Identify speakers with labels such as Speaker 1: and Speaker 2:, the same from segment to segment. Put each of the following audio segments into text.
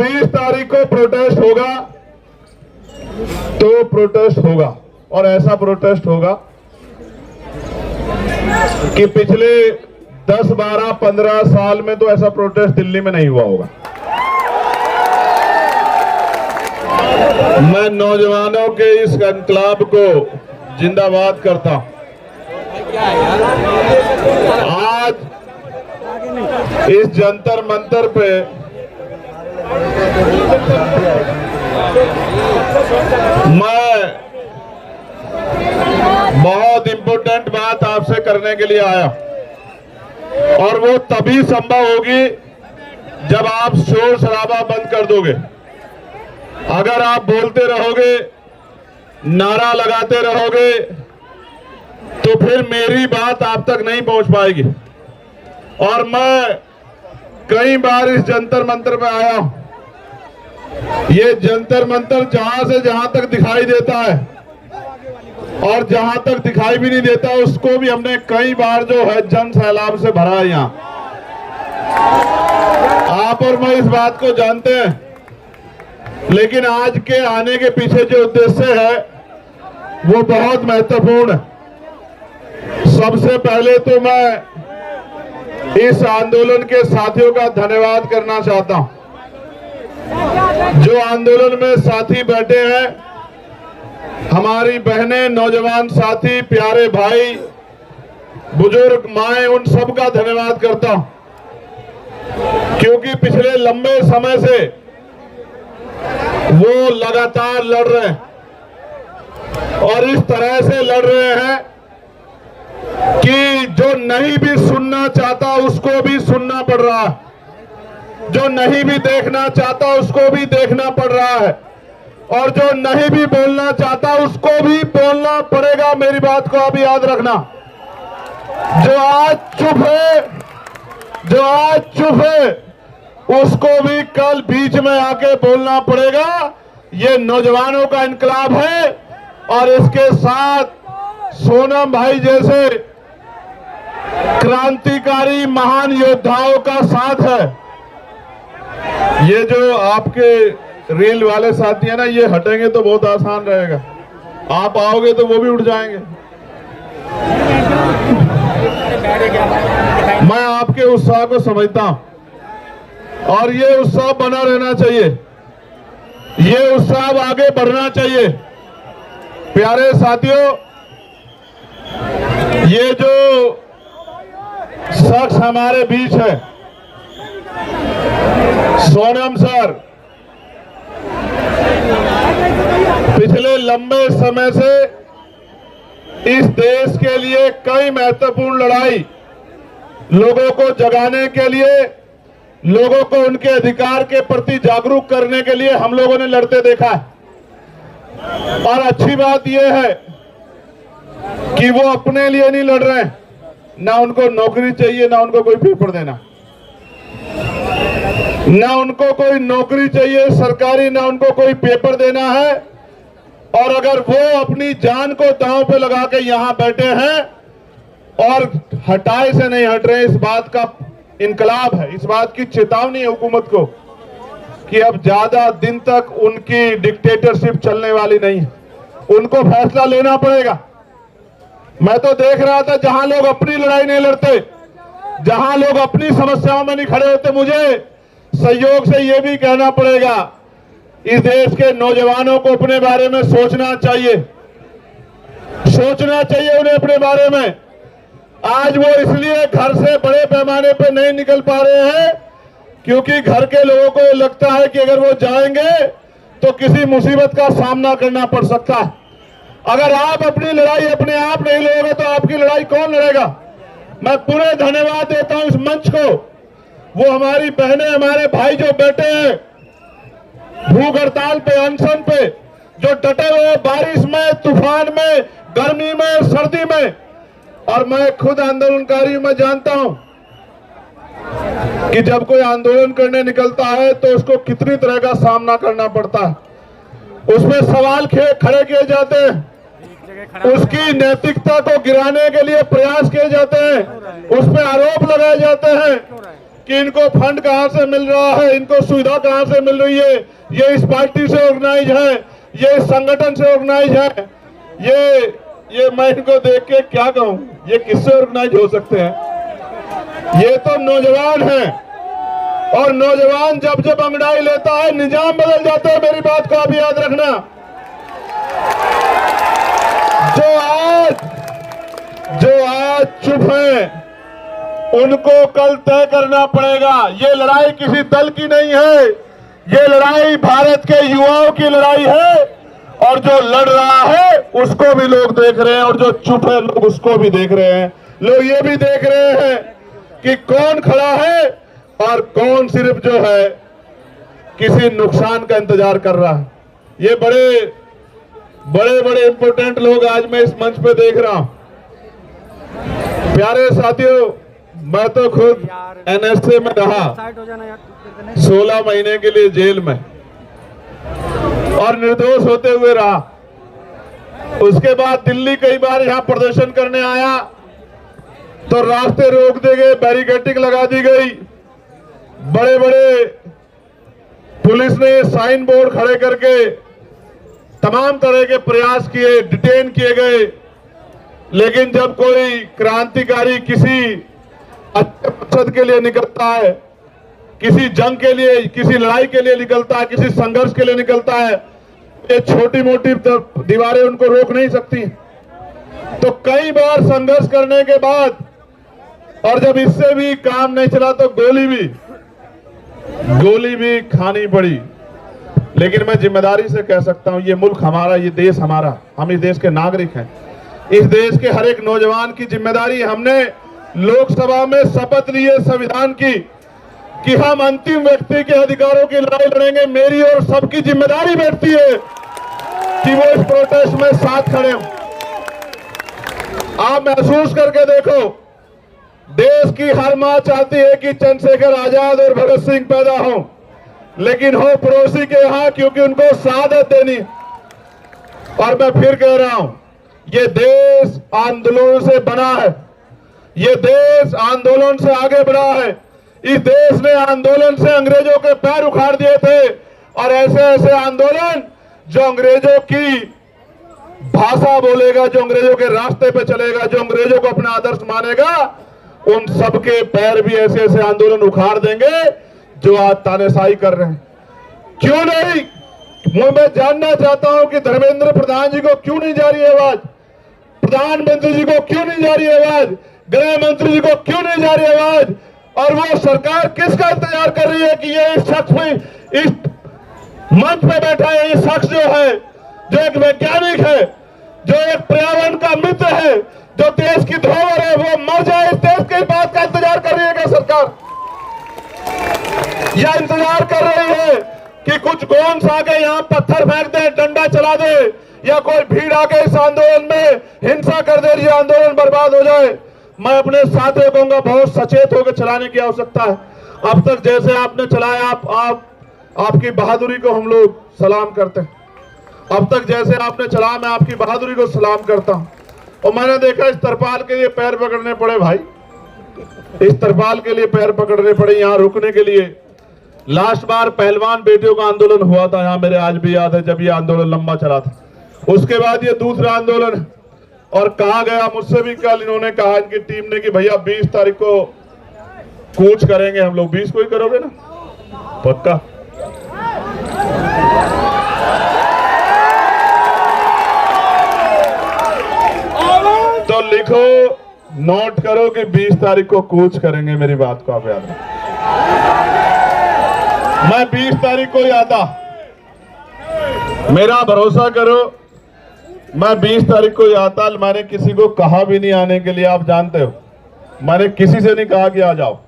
Speaker 1: 20 तारीख को प्रोटेस्ट होगा तो प्रोटेस्ट होगा, और ऐसा प्रोटेस्ट होगा कि पिछले 10, 12, 15 साल में तो ऐसा प्रोटेस्ट दिल्ली में नहीं हुआ होगा। मैं नौजवानों के इस इनकलाब को जिंदाबाद करता हूं। आज इस जंतर मंतर पे मैं बहुत इंपॉर्टेंट बात आपसे करने के लिए आया, और वो तभी संभव होगी जब आप शोर शराबा बंद कर दोगे। अगर आप बोलते रहोगे, नारा लगाते रहोगे, तो फिर मेरी बात आप तक नहीं पहुंच पाएगी। और मैं कई बार इस जंतर मंतर में आया हूं। ये जंतर मंतर जहां से जहां तक दिखाई देता है, और जहां तक दिखाई भी नहीं देता उसको भी हमने कई बार जो है जन सैलाब से भरा है। यहां आप और मैं इस बात को जानते हैं, लेकिन आज के आने के पीछे जो उद्देश्य है वो बहुत महत्वपूर्ण है। सबसे पहले तो मैं इस आंदोलन के साथियों का धन्यवाद करना चाहता हूं। जो आंदोलन में साथी बैठे हैं, हमारी बहनें, नौजवान साथी, प्यारे भाई, बुजुर्ग माएं, उन सब का धन्यवाद करता हूं, क्योंकि पिछले लंबे समय से वो लगातार लड़ रहे हैं, और इस तरह से लड़ रहे हैं कि जो नहीं भी सुनना चाहता उसको भी सुनना पड़ रहा है, जो नहीं भी देखना चाहता उसको भी देखना पड़ रहा है, और जो नहीं भी बोलना चाहता उसको भी बोलना पड़ेगा। मेरी बात को आप याद रखना। जो आज चुप है उसको भी कल बीच में आके बोलना पड़ेगा। ये नौजवानों का इनकलाब है, और इसके साथ सोनम भाई जैसे क्रांतिकारी महान योद्धाओं का साथ है। ये जो आपके रेल वाले साथी है ना, ये हटेंगे तो बहुत आसान रहेगा, आप आओगे तो वो भी उठ जाएंगे। मैं आपके उत्साह को समझता हूं, और ये उत्साह बना रहना चाहिए, ये उत्साह आगे बढ़ना चाहिए। प्यारे साथियों, ये जो शख्स हमारे बीच है, सोनम सर, पिछले लंबे समय से इस देश के लिए कई महत्वपूर्ण लड़ाई, लोगों को जगाने के लिए, लोगों को उनके अधिकार के प्रति जागरूक करने के लिए हम लोगों ने लड़ते देखा है। और अच्छी बात यह है कि वो अपने लिए नहीं लड़ रहे हैं, ना उनको नौकरी चाहिए, ना उनको कोई पेपर देना, ना उनको कोई नौकरी चाहिए सरकारी, ना उनको कोई पेपर देना है। और अगर वो अपनी जान को दांव पे लगा के यहां बैठे हैं और हटाए से नहीं हट रहे, इस बात का इनकलाब है, इस बात की चेतावनी है हुकूमत को कि अब ज्यादा दिन तक उनकी डिक्टेटरशिप चलने वाली नहीं है, उनको फैसला लेना पड़ेगा। मैं तो देख रहा था जहां लोग अपनी लड़ाई नहीं लड़ते, जहां लोग अपनी समस्याओं में नहीं खड़े होते, मुझे सहयोग से यह भी कहना पड़ेगा, इस देश के नौजवानों को अपने बारे में सोचना चाहिए, सोचना चाहिए उन्हें अपने बारे में। आज वो इसलिए घर से बड़े पैमाने पर नहीं निकल पा रहे हैं क्योंकि घर के लोगों को लगता है कि अगर वो जाएंगे तो किसी मुसीबत का सामना करना पड़ सकता है। अगर आप अपनी लड़ाई अपने आप नहीं लड़ोगे तो आपकी लड़ाई कौन लड़ेगा। मैं पूरे धन्यवाद देता हूं इस मंच को, वो हमारी बहनें, हमारे भाई जो बैठे हैं भूख हड़ताल पे, अनशन पे, जो डटे हुए बारिश में, तूफान में, गर्मी में, सर्दी में। और मैं खुद आंदोलनकारी, मैं जानता हूं कि जब कोई आंदोलन करने निकलता है तो उसको कितनी तरह का सामना करना पड़ता है, उसमें सवाल खड़े किए जाते हैं, उसकी नैतिकता को गिराने के लिए प्रयास किए जाते हैं, उस पर आरोप लगाए जाते हैं। कि इनको फंड कहां से मिल रहा है, इनको सुविधा कहां से मिल रही है। ये इस पार्टी से ऑर्गेनाइज है, ये इस संगठन से ऑर्गेनाइज है। ये मैं इनको देख के क्या कहूं, ये किससे ऑर्गेनाइज हो सकते हैं? ये तो नौजवान हैं, और नौजवान जब जब अंगड़ाई लेता है निजाम बदल जाता है। मेरी बात को आप याद रखना। जो आज चुप हैं उनको कल तय करना पड़ेगा। ये लड़ाई किसी दल की नहीं है, ये लड़ाई भारत के युवाओं की लड़ाई है। और जो लड़ रहा है उसको भी लोग देख रहे हैं, और जो चुप है लोग उसको भी देख रहे हैं। लोग ये भी देख रहे हैं कि कौन खड़ा है और कौन सिर्फ जो है किसी नुकसान का इंतजार कर रहा है। ये बड़े बड़े इंपोर्टेंट लोग आज मैं इस मंच पे देख रहा हूं। प्यारे साथियों, मैं तो खुद एनएसए में रहा 16 महीने के लिए जेल में, और निर्दोष होते हुए रहा। उसके बाद दिल्ली कई बार यहां प्रदर्शन करने आया तो रास्ते रोक दिए गए, बैरिकेडिंग लगा दी गई। बड़े बड़े पुलिस ने साइन बोर्ड खड़े करके तमाम तरह के प्रयास किए, डिटेन किए गए। लेकिन जब कोई क्रांतिकारी किसी अच्छे मकसद के लिए निकलता है, किसी जंग के लिए, किसी लड़ाई के लिए निकलता है, किसी संघर्ष के लिए निकलता है, ये छोटी मोटी दीवारें उनको रोक नहीं सकती। तो कई बार संघर्ष करने के बाद, और जब इससे भी काम नहीं चला तो गोली भी खानी पड़ी। लेकिन मैं जिम्मेदारी से कह सकता हूं, ये मुल्क हमारा, ये देश हमारा, हम इस देश के नागरिक हैं। इस देश के हर एक नौजवान की जिम्मेदारी। हमने लोकसभा में शपथ ली है संविधान की कि हम अंतिम व्यक्ति के अधिकारों की लड़ाई लड़ेंगे। मेरी और सबकी जिम्मेदारी बैठती है कि वो इस प्रोटेस्ट में साथ खड़े हों। आप महसूस करके देखो, देश की हर मां चाहती है कि चंद्रशेखर आजाद और भगत सिंह पैदा हों, लेकिन हो पड़ोसी के यहां, क्योंकि उनको शहादत देनी। और मैं फिर कह रहा हूं, ये देश आंदोलन से बना है, ये देश आंदोलन से आगे बढ़ा है। इस देश ने आंदोलन से अंग्रेजों के पैर उखाड़ दिए थे, और ऐसे ऐसे आंदोलन जो अंग्रेजों की भाषा बोलेगा, जो अंग्रेजों के रास्ते पे चलेगा, जो अंग्रेजों को अपना आदर्श मानेगा, उन सबके पैर भी ऐसे ऐसे आंदोलन उखाड़ देंगे जो आज तानाशाही कर रहे हैं। क्यों नहीं? मैं जानना चाहता हूं कि धर्मेंद्र प्रधान जी को क्यों नहीं जा रही आवाज, प्रधानमंत्री जी को क्यों नहीं जा रही आवाज, गृह मंत्री जी को क्यों नहीं जा रही आवाज, और वो सरकार किसका इंतजार कर रही है कि ये इस शख्स में, इस मंच पे बैठा है ये शख्स जो है, जो एक वैज्ञानिक है, जो एक पर्यावरण का मित्र है, जो देश की धरोहर है, वो मर जाए, इस देश की बात का इंतजार कर रही है क्या सरकार? या इंतजार कर रही है कि कुछ गोंस आके यहाँ पत्थर फेंक दे, डंडा चला दे, या कोई भीड़ आके इस आंदोलन में हिंसा कर दे, ये आंदोलन बर्बाद हो जाए? मैं अपने साथियों कहूंगा, बहुत सचेत होकर चलाने की आवश्यकता है। अब तक जैसे आपने चलाया, आपकी बहादुरी को हम लोग सलाम करते हैं। अब तक जैसे आपने चलाया, मैं आपकी बहादुरी को सलाम करता हूं। और मैंने देखा इस तरपाल के लिए पैर पकड़ने पड़े भाई, इस तरपाल के लिए पैर पकड़ने पड़े यहाँ रुकने के लिए। लास्ट बार पहलवान बेटियों का आंदोलन हुआ था यहाँ, मेरे आज भी याद है, जब ये आंदोलन लंबा चला था। उसके बाद ये दूसरा आंदोलन, और कहा गया मुझसे भी कल, इन्होंने कहा इनकी टीम ने कि भैया 20 तारीख को कूच करेंगे हम लोग। 20 को ही करोगे ना? पक्का? तो लिखो, नोट करो कि 20 तारीख को कूच करेंगे। मेरी बात को आप याद रखें। मैं 20 तारीख को ही आता, मेरा भरोसा करो, मैं 20 तारीख को ही आता। मैंने किसी को कहा भी नहीं आने के लिए, आप जानते हो, मैंने किसी से नहीं कहा कि आ जाओ,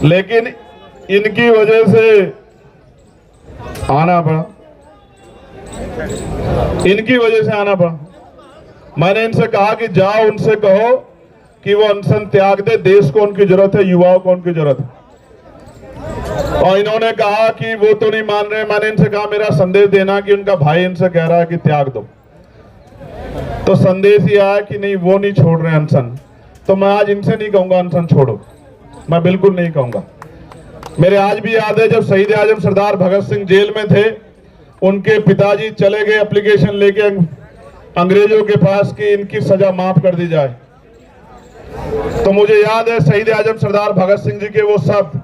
Speaker 1: लेकिन इनकी वजह से आना पड़ा, इनकी वजह से आना पड़ा। मैंने इनसे कहा कि जाओ, उनसे कहो कि वो अनशन त्याग दे, देश को उनकी जरूरत है, युवाओं को उनकी जरूरत है। और इन्होंने कहा कि वो तो नहीं मान रहे। मैंने इनसे कहा मेरा संदेश देना कि उनका भाई इनसे कह रहा है कि त्याग दो। तो संदेश ये आया कि नहीं, वो नहीं छोड़ रहे अनशन। तो मैं आज इनसे नहीं कहूंगा अनशन छोड़ो, मैं बिल्कुल नहीं कहूंगा। मेरे आज भी याद है जब शहीद आजम सरदार भगत सिंह जेल में थे, उनके पिताजी चले गए एप्लीकेशन लेके अंग्रेजों के पास कि इनकी सजा माफ कर दी जाए। तो मुझे याद है शहीद आजम सरदार भगत सिंह जी के वो शब्द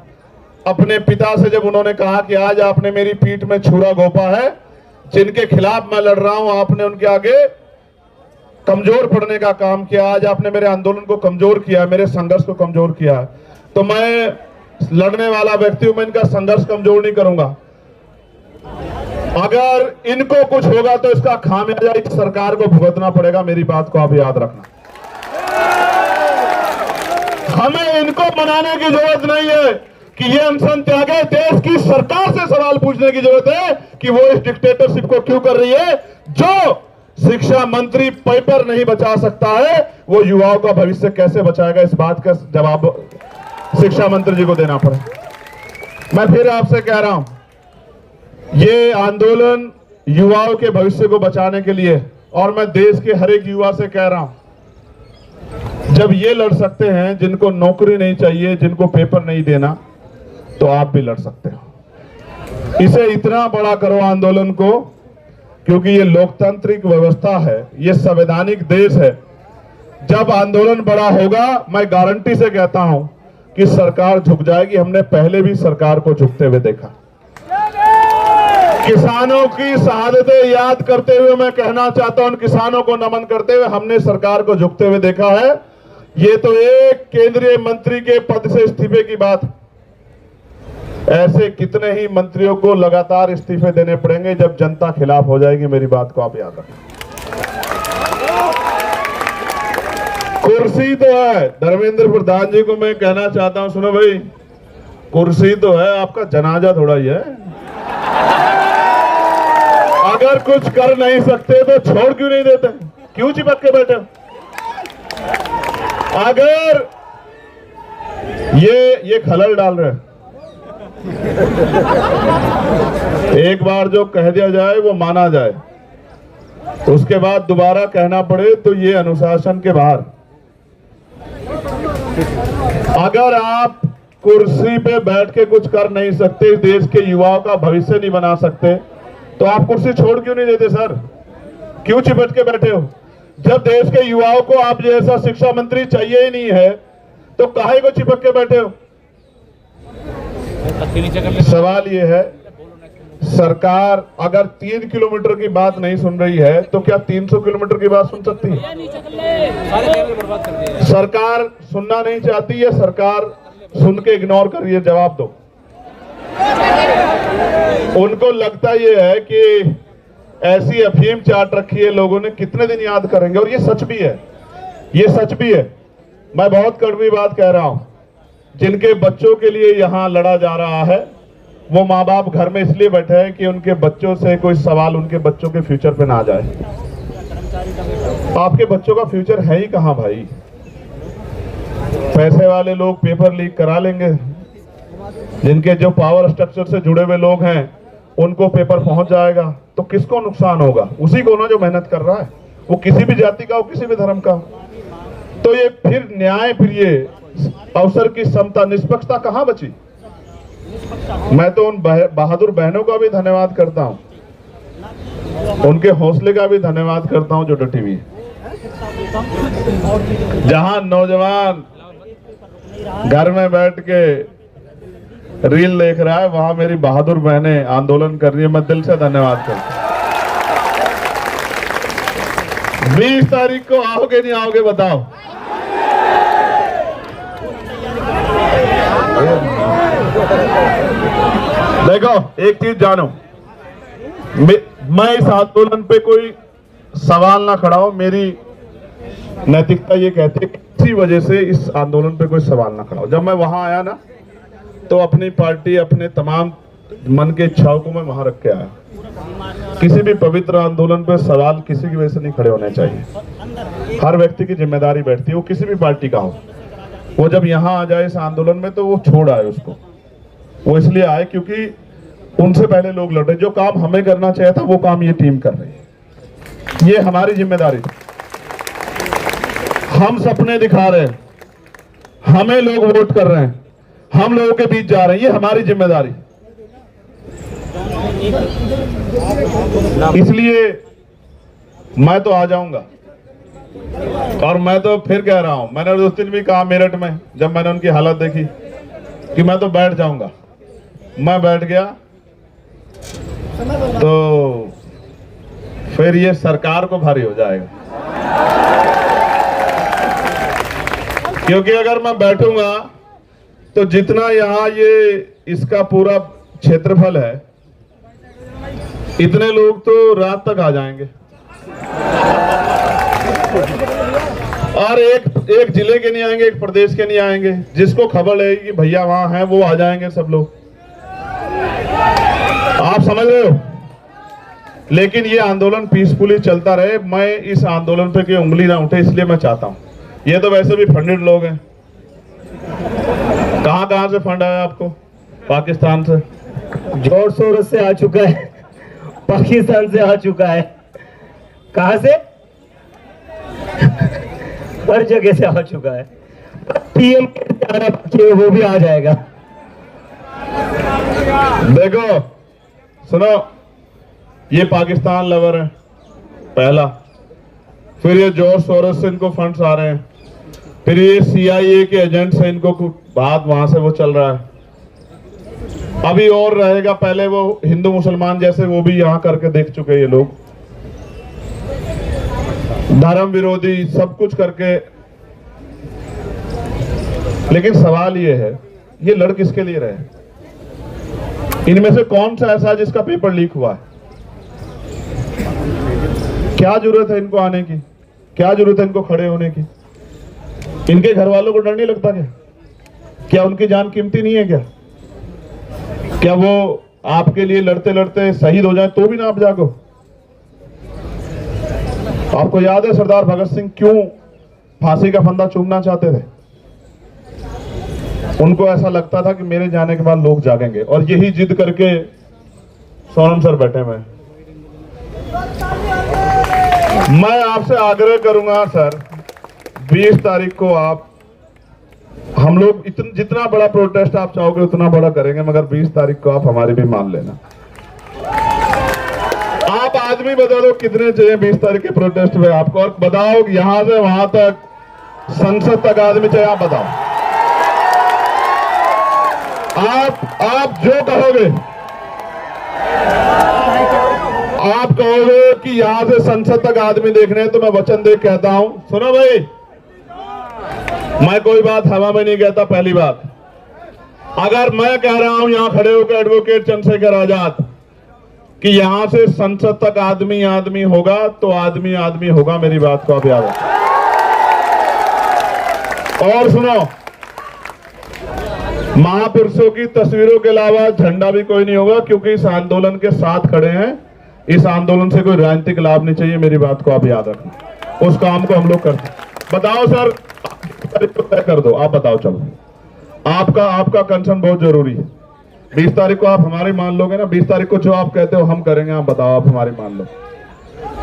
Speaker 1: अपने पिता से जब उन्होंने कहा कि आज आपने मेरी पीठ में छुरा घोंपा है, जिनके खिलाफ मैं लड़ रहा हूं, आपने उनके आगे कमजोर पड़ने का काम किया। आज आपने मेरे आंदोलन को कमजोर किया, मेरे संघर्ष को कमजोर किया। तो मैं लड़ने वाला व्यक्ति हूं, मैं इनका संघर्ष कमजोर नहीं करूंगा। अगर इनको कुछ होगा तो इसका खामियाजा इस सरकार को भुगतना पड़ेगा। मेरी बात को आप याद रखना। हमें इनको मनाने की जरूरत नहीं है कि ये अनशन त्यागे। देश की सरकार से सवाल पूछने की जरूरत है कि वो इस डिक्टेटरशिप को क्यों कर रही है। जो शिक्षा मंत्री पेपर नहीं बचा सकता है, वो युवाओं का भविष्य कैसे बचाएगा, इस बात का जवाब शिक्षा मंत्री जी को देना पड़े। मैं फिर आपसे कह रहा हूं, ये आंदोलन युवाओं के भविष्य को बचाने के लिए, और मैं देश के हर एक युवा से कह रहा हूं, जब ये लड़ सकते हैं जिनको नौकरी नहीं चाहिए, जिनको पेपर नहीं देना, तो आप भी लड़ सकते हो। इसे इतना बड़ा करो आंदोलन को, क्योंकि ये लोकतांत्रिक व्यवस्था है, ये संवैधानिक देश है। जब आंदोलन बड़ा होगा, मैं गारंटी से कहता हूं कि सरकार झुक जाएगी। हमने पहले भी सरकार को झुकते हुए देखा। किसानों की शहादतें याद करते हुए मैं कहना चाहता हूं, किसानों को नमन करते हुए हमने सरकार को झुकते हुए देखा है। ये तो एक केंद्रीय मंत्री के पद से इस्तीफे की बात, ऐसे कितने ही मंत्रियों को लगातार इस्तीफे देने पड़ेंगे जब जनता खिलाफ हो जाएगी। मेरी बात को आप याद रखें। कुर्सी तो है, धर्मेंद्र प्रधान जी को मैं कहना चाहता हूं, सुनो भाई, कुर्सी तो है, आपका जनाजा थोड़ा ही है। अगर कुछ कर नहीं सकते तो छोड़ क्यों नहीं देते, क्यों चिपक के बैठे? अगर ये खलल डाल रहे हैं, एक बार जो कह दिया जाए वो माना जाए, उसके बाद दोबारा कहना पड़े तो ये अनुशासन के बाहर। अगर आप कुर्सी पे बैठ के कुछ कर नहीं सकते, देश के युवाओं का भविष्य नहीं बना सकते, तो आप कुर्सी छोड़ क्यों नहीं देते सर? क्यों चिपट के बैठे हो? जब देश के युवाओं को आप जैसा शिक्षा मंत्री चाहिए ही नहीं है, तो काहे को चिपक के बैठे हो? सवाल ये है, सरकार अगर 3 किलोमीटर की बात नहीं सुन रही है तो क्या 300 किलोमीटर की बात सुन सकती है? सरकार सुनना नहीं चाहती है, सरकार सुन के इग्नोर कर रही है। जवाब दो। उनको लगता यह है कि ऐसी अफीम चाट रखी है लोगों ने, कितने दिन याद करेंगे। और ये सच भी है, ये सच भी है। मैं बहुत कड़वी बात कह रहा हूं, जिनके बच्चों के लिए यहां लड़ा जा रहा है, वो माँ बाप घर में इसलिए बैठे हैं कि उनके बच्चों से कोई सवाल उनके बच्चों के फ्यूचर पे ना जाए। आपके बच्चों का फ्यूचर है ही कहां भाई? पैसे वाले लोग पेपर लीक करा लेंगे, जिनके जो पावर स्ट्रक्चर से जुड़े हुए लोग हैं उनको पेपर पहुंच जाएगा, तो किसको नुकसान होगा? उसी को ना जो मेहनत कर रहा है, वो किसी भी जाति का हो, किसी भी धर्म का हो। तो ये फिर न्याय, फिर ये अवसर की समता, निष्पक्षता कहां बची? मैं तो उन बहादुर बहनों का भी धन्यवाद करता हूं, उनके हौसले का भी धन्यवाद करता हूं जो डटी हुई। जहां नौजवान घर में बैठ के रील देख रहा है, वहां मेरी बहादुर बहनें आंदोलन कर रही है। मैं दिल से धन्यवाद करता हूं। 20 तारीख को आओगे नहीं आओगे बताओ? देखो एक चीज जानो, मैं इस आंदोलन पे कोई सवाल ना खड़ा हो। मेरी नैतिकता ये कहती है किसी वजह से इस आंदोलन पे कोई सवाल ना खड़ा हो। जब मैं वहां आया ना, तो अपनी पार्टी, अपने तमाम मन के इच्छाओं को मैं वहां रख के आया। किसी भी पवित्र आंदोलन पे सवाल किसी की वजह से नहीं खड़े होने चाहिए। हर व्यक्ति की जिम्मेदारी बैठती है, वो किसी भी पार्टी का हो। वो जब यहाँ आ जाए इस आंदोलन में, तो वो छोड़ आए उसको। वो इसलिए आए क्योंकि उनसे पहले लोग लड़ रहे। जो काम हमें करना चाहिए था, वो काम ये टीम कर रही है। ये हमारी जिम्मेदारी थी। हम सपने दिखा रहे हैं, हमें लोग वोट कर रहे हैं, हम लोगों के बीच जा रहे हैं, ये हमारी जिम्मेदारी। इसलिए मैं तो आ जाऊंगा, और मैं तो फिर कह रहा हूं, मैंने उस दिन भी कहा मेरठ में जब मैंने उनकी हालत देखी कि मैं तो बैठ जाऊंगा। मैं बैठ गया तो फिर ये सरकार को भारी हो जाएगा, क्योंकि अगर मैं बैठूंगा तो जितना यहाँ ये इसका पूरा क्षेत्रफल है, इतने लोग तो रात तक आ जाएंगे, और एक जिले के नहीं आएंगे, एक प्रदेश के नहीं आएंगे। जिसको खबर लगेगी कि भैया वहां हैं, वो आ जाएंगे सब लोग। आप समझ रहे हो? लेकिन ये आंदोलन पीसफुली चलता रहे। मैं इस आंदोलन पे कोई उंगली ना उठे, इसलिए मैं चाहता हूं। ये तो वैसे भी फंडेड लोग हैं। कहां से फंड आया आपको? पाकिस्तान से,
Speaker 2: जोर शोर से आ चुका है, पाकिस्तान से आ चुका है। कहां से? हर जगह से आ चुका है। पीएम के वो भी आ जाएगा।
Speaker 1: देखो सुनो, ये पाकिस्तान लवर है पहला, फिर ये जॉर्ज सोरोस से इनको फंड्स आ रहे हैं, फिर ये CIA के एजेंट से इनको बात वहां से वो चल रहा है। अभी और रहेगा, पहले वो हिंदू मुसलमान जैसे वो भी यहाँ करके देख चुके हैं ये लोग, धर्म विरोधी सब कुछ करके। लेकिन सवाल ये है, ये लड़ किसके लिए रहे? इनमें से कौन सा ऐसा है जिसका पेपर लीक हुआ है? क्या जरूरत है इनको आने की? क्या जरूरत है इनको खड़े होने की? इनके घर वालों को डर नहीं लगता क्या? क्या उनकी जान कीमती नहीं है क्या? क्या वो आपके लिए लड़ते लड़ते शहीद हो जाए तो भी ना आप जागो? आपको याद है सरदार भगत सिंह क्यों फांसी का फंदा चूमना चाहते थे? उनको ऐसा लगता था कि मेरे जाने के बाद लोग जागेंगे, और यही जिद करके सोनम सर बैठे हुए। मैं आपसे आग्रह करूंगा सर, 20 तारीख को हम लोग जितना बड़ा प्रोटेस्ट आप चाहोगे उतना बड़ा करेंगे, मगर 20 तारीख को आप हमारी भी मान लेना। आप आदमी बता दो कितने चाहिए 20 तारीख के प्रोटेस्ट में आपको, और बताओ यहां से वहां तक, संसद तक आदमी चाहिए, आप बताओ। आप जो कहोगे, आप कहोगे कि यहां से संसद तक आदमी देखने हैं, तो मैं वचन दे कहता हूं, सुनो भाई, मैं कोई बात हवा में नहीं कहता। पहली बात, अगर मैं कह रहा हूं यहां खड़े होकर एडवोकेट चंद्रशेखर आजाद कि यहां से संसद तक आदमी आदमी होगा, तो आदमी आदमी होगा। मेरी बात को आप याद रखें। और सुनो, महापुरुषों की तस्वीरों के अलावा झंडा भी कोई नहीं होगा, क्योंकि इस आंदोलन के साथ खड़े हैं। इस आंदोलन से कोई राजनीतिक लाभ नहीं चाहिए, मेरी बात को आप याद रखें। उस काम को हम लोग करते हैं। बताओ सर, तय कर दो, आप बताओ। चलो, आपका कंसर्न बहुत जरूरी है। 20 तारीख को आप हमारी मान लोगे ना? 20 तारीख को जो आप कहते हो हम करेंगे। आप बताओ, आप हमारी मान लो।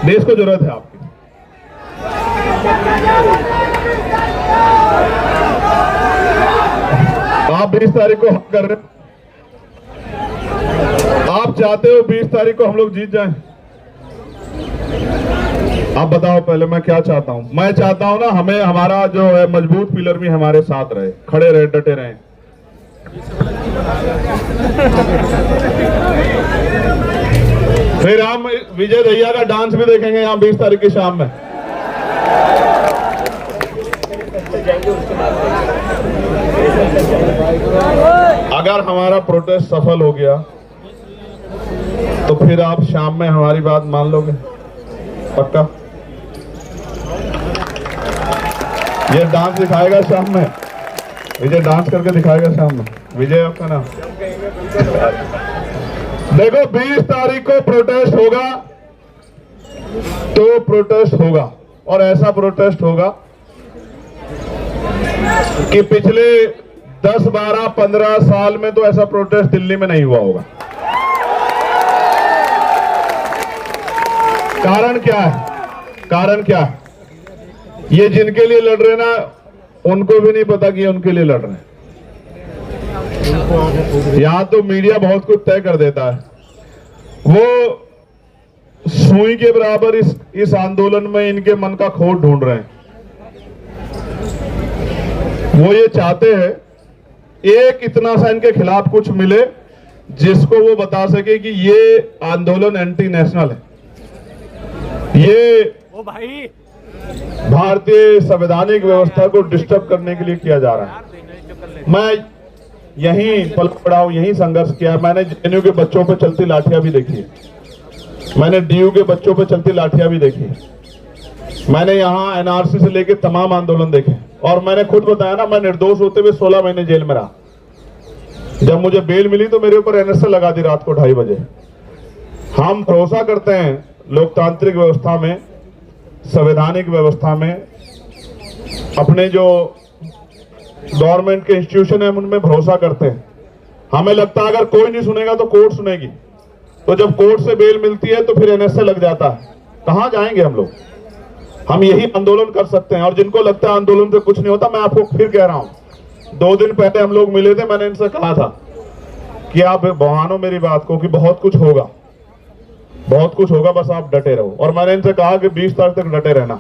Speaker 1: देश को जरूरत है आपकी। आप 20 तारीख को हम कर रहे, आप चाहते हो 20 तारीख को हम लोग जीत जाएं? आप बताओ पहले, मैं क्या चाहता हूं? मैं चाहता हूं ना, हमें हमारा जो है मजबूत पिलर भी हमारे साथ रहे, खड़े रहे, डटे रहे। फिर हम विजय दहिया का डांस भी देखेंगे यहाँ 20 तारीख की शाम में। अगर हमारा प्रोटेस्ट सफल हो गया तो फिर आप शाम में हमारी बात मान लोगे? पक्का? ये डांस दिखाएगा शाम में, विजय डांस करके दिखाएगा शाम में। विजय आपका नाम? देखो, 20 तारीख को प्रोटेस्ट होगा तो प्रोटेस्ट होगा, और ऐसा प्रोटेस्ट होगा कि पिछले 10, 12, 15 साल में तो ऐसा प्रोटेस्ट दिल्ली में नहीं हुआ होगा। कारण क्या है? कारण क्या है? ये जिनके लिए लड़ रहे ना, उनको भी नहीं पता कि ये उनके लिए लड़ रहे हैं। यहाँ तो मीडिया बहुत कुछ तय कर देता है। वो सुई के बराबर इस आंदोलन में इनके मन का खोट ढूंढ रहे हैं। वो ये चाहते हैं एक इतना सा इनके खिलाफ कुछ मिले जिसको वो बता सके कि ये आंदोलन एंटी नेशनल है, ये भारतीय संवैधानिक व्यवस्था को डिस्टर्ब करने के लिए किया जा रहा है। मैं यहीं पल पड़ा हूं, यहीं संघर्ष किया। मैंने जेएनयू के बच्चों पे चलती लाठियां भी देखी, मैंने डीयू के बच्चों पे चलती लाठियां भी देखी, मैंने यहाँ एनआरसी से लेके तमाम आंदोलन देखे, और मैंने खुद बताया ना, मैं निर्दोष होते हुए 16 महीने जेल में रहा। जब मुझे बेल मिली तो मेरे ऊपर एनएसए लगा दी रात को 2:30 बजे। हम भरोसा करते हैं लोकतांत्रिक व्यवस्था में, संवैधानिक व्यवस्था में, अपने जो गवर्नमेंट के इंस्टीट्यूशन है उनमें भरोसा करते हैं। हमें लगता है अगर कोई नहीं सुनेगा तो कोर्ट सुनेगी, तो जब कोर्ट से बेल मिलती है तो फिर एनएसए लग जाता है। कहां जाएंगे हम लोग? हम यही आंदोलन कर सकते हैं। और जिनको लगता है आंदोलन से कुछ नहीं होता, मैं आपको फिर कह रहा हूं, 2 दिन पहले हम लोग मिले थे, मैंने इनसे कहा था कि आप बहानो मेरी बात को कि बहुत कुछ होगा, बहुत कुछ होगा, बस आप डटे रहो। और मैंने इनसे कहा कि 20 तारीख तक डटे रहना।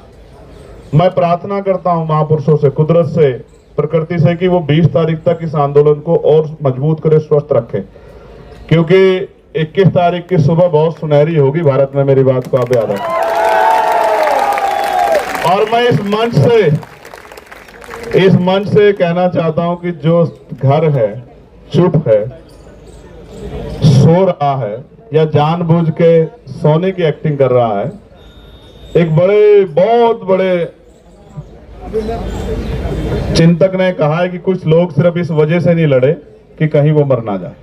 Speaker 1: मैं प्रार्थना करता हूं महापुरुषों से, कुदरत से, प्रकृति से कि वो 20 तारीख तक इस आंदोलन को और मजबूत करे, स्वस्थ रखे, क्योंकि 21 तारीख की सुबह बहुत सुनहरी होगी भारत में। मेरी बात को आप याद रखें। और मैं इस मंच से कहना चाहता हूं कि जो घर है, चुप है, सो रहा है या जानबूझ के सोने की एक्टिंग कर रहा है, एक बहुत बड़े चिंतक ने कहा है कि कुछ लोग सिर्फ इस वजह से नहीं लड़े कि कहीं वो मर ना जाए,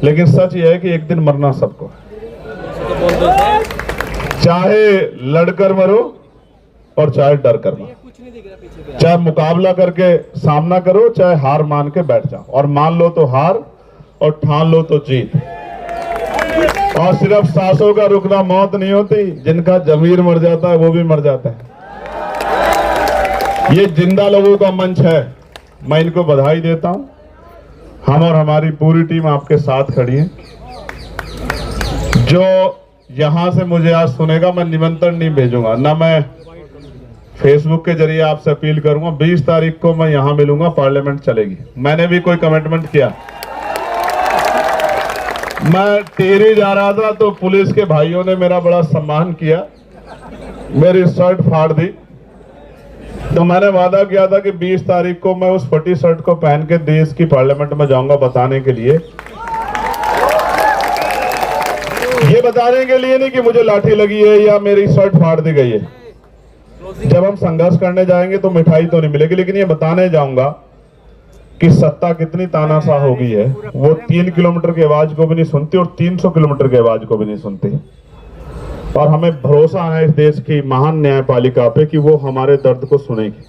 Speaker 1: लेकिन सच यह है कि एक दिन मरना सबको है। चाहे लड़कर मरो और चाहे डर कर मरो, चाहे मुकाबला करके सामना करो, चाहे हार मान के बैठ जाओ। और मान लो तो हार और ठान लो तो जीत। और सिर्फ सांसों का रुकना मौत नहीं होती, जिनका जमीर मर जाता है वो भी मर जाता है। ये जिंदा लोगों का मंच है, मैं इनको बधाई देता हूं। हम और हमारी पूरी टीम आपके साथ खड़ी है। जो यहां से मुझे आज सुनेगा, मैं निमंत्रण नहीं भेजूंगा, ना मैं फेसबुक के जरिए आपसे अपील करूंगा। 20 तारीख को मैं यहां मिलूंगा, पार्लियामेंट चलेगी। मैंने भी कोई कमिटमेंट किया। मैं टिहरी जा रहा था तो पुलिस के भाइयों ने मेरा बड़ा सम्मान किया, मेरी शर्ट फाड़ दी। तो मैंने वादा किया था कि 20 तारीख को मैं उस फटी शर्ट को पहन के देश की पार्लियामेंट में जाऊंगा, बताने के लिए, ये बताने के लिए नहीं कि मुझे लाठी लगी है या मेरी शर्ट फाड़ दी गई है। जब हम संघर्ष करने जाएंगे तो मिठाई तो नहीं मिलेगी, लेकिन ये बताने जाऊंगा कि सत्ता कितनी तानाशाह हो गई है। वो 3 किलोमीटर की आवाज को भी नहीं सुनती और 300 किलोमीटर की आवाज को भी नहीं सुनती। और हमें भरोसा है इस देश की महान न्यायपालिका पे कि वो हमारे दर्द को सुनेगी।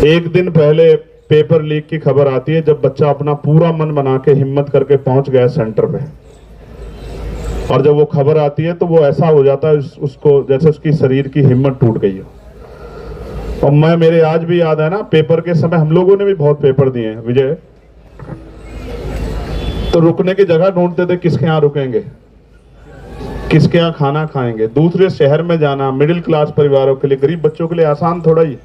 Speaker 1: एक दिन पहले पेपर लीक की खबर आती है, जब बच्चा अपना पूरा मन बना के हिम्मत करके पहुंच गया सेंटर पे, और जब वो खबर आती है तो वो ऐसा हो जाता है उसको जैसे उसकी शरीर की हिम्मत टूट गई हो। और मेरे आज भी याद है ना, पेपर के समय हम लोगों ने भी बहुत पेपर दिए हैं विजय, तो रुकने की जगह ढूंढते थे, किसके यहाँ रुकेंगे, किसके यहाँ खाना खाएंगे। दूसरे शहर में जाना मिडिल क्लास परिवारों के लिए, गरीब बच्चों के लिए आसान थोड़ा ही।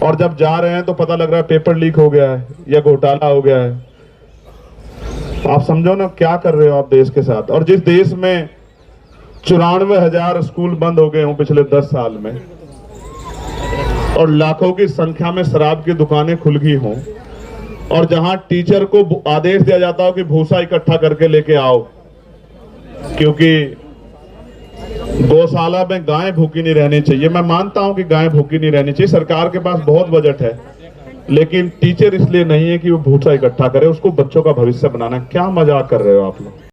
Speaker 1: और जब जा रहे हैं तो पता लग रहा है पेपर लीक हो गया है या घोटाला हो गया है। आप समझो ना क्या कर रहे हो आप देश के साथ। और जिस देश में 94,000 स्कूल बंद हो गए हों पिछले 10 साल में, और लाखों की संख्या में शराब की दुकानें खुल गई हों, और जहां टीचर को आदेश दिया जाता हो कि भूसा इकट्ठा करके लेके आओ, क्योंकि गौशाला में गाय भूखी नहीं रहनी चाहिए। मैं मानता हूं कि गाय भूखी नहीं रहनी चाहिए, सरकार के पास बहुत बजट है, लेकिन टीचर इसलिए नहीं है कि वो भूसा इकट्ठा करे, उसको बच्चों का भविष्य बनाना। क्या मजाक कर रहे हो आप लोग?